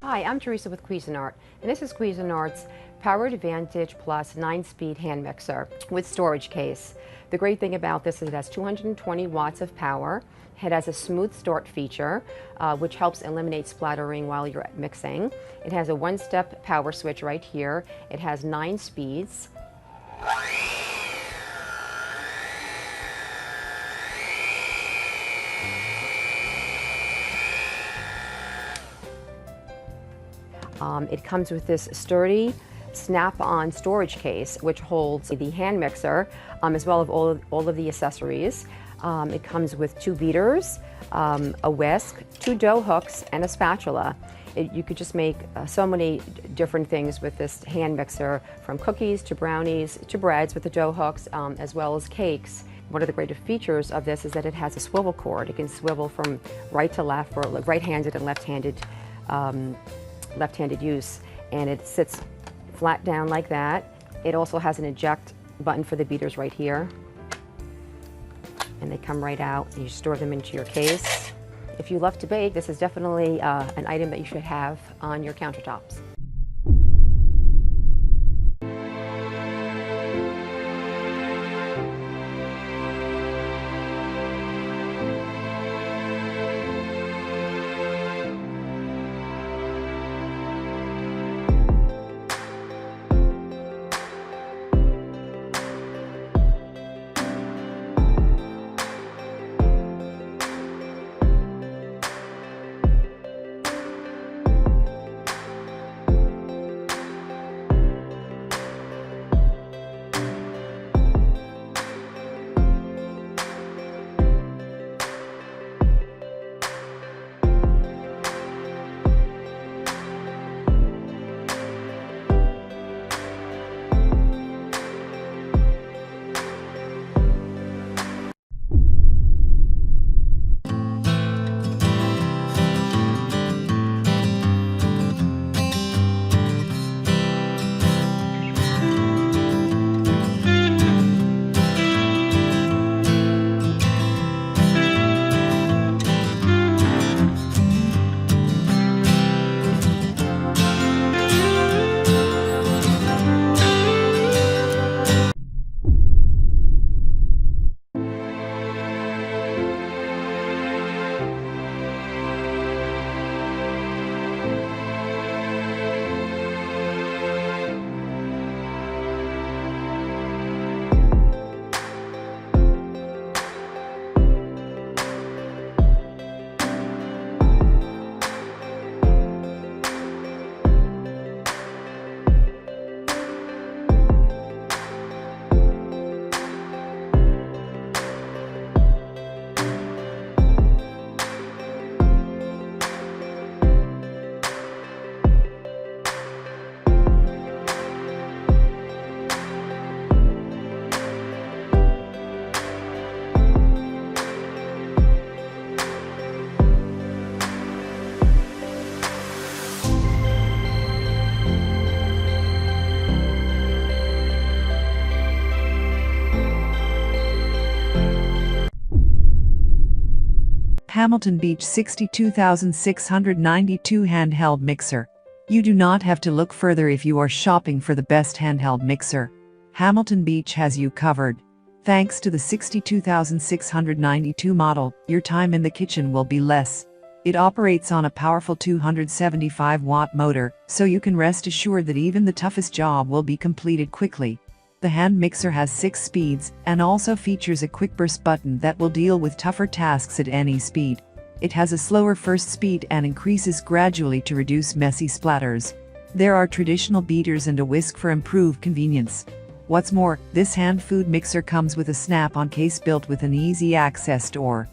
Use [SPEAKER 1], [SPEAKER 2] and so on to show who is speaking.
[SPEAKER 1] Hi, I'm Teresa with Cuisinart, and this is Cuisinart's Power Advantage Plus 9-speed hand mixer with storage case. The great thing about this is it has 220 watts of power. It has a smooth start feature, which helps eliminate splattering while you're mixing. It has a one-step power switch right here. It has 9 speeds. It comes with this sturdy snap-on storage case which holds the hand mixer as well as all of the accessories. It comes with 2 beaters, a whisk, 2 dough hooks, and a spatula. You could just make so many different things with this hand mixer, from cookies to brownies to breads with the dough hooks, as well as cakes. One of the greater features of this is that it has a swivel cord. It can swivel from right to left for right-handed and left-handed use, and it sits flat down like that. It also has an eject button for the beaters right here, and they come right out and you store them into your case. If you love to bake, this is definitely an item that you should have on your countertops.
[SPEAKER 2] Hamilton Beach 62692 handheld mixer. You do not have to look further if you are shopping for the best handheld mixer. Hamilton Beach has you covered. Thanks to the 62692 model, your time in the kitchen will be less. It operates on a powerful 275-watt motor, so you can rest assured that even the toughest job will be completed quickly. The hand mixer has 6 speeds, and also features a quick burst button that will deal with tougher tasks at any speed. It has a slower first speed and increases gradually to reduce messy splatters. There are traditional beaters and a whisk for improved convenience. What's more, this hand food mixer comes with a snap-on case built with an easy access door.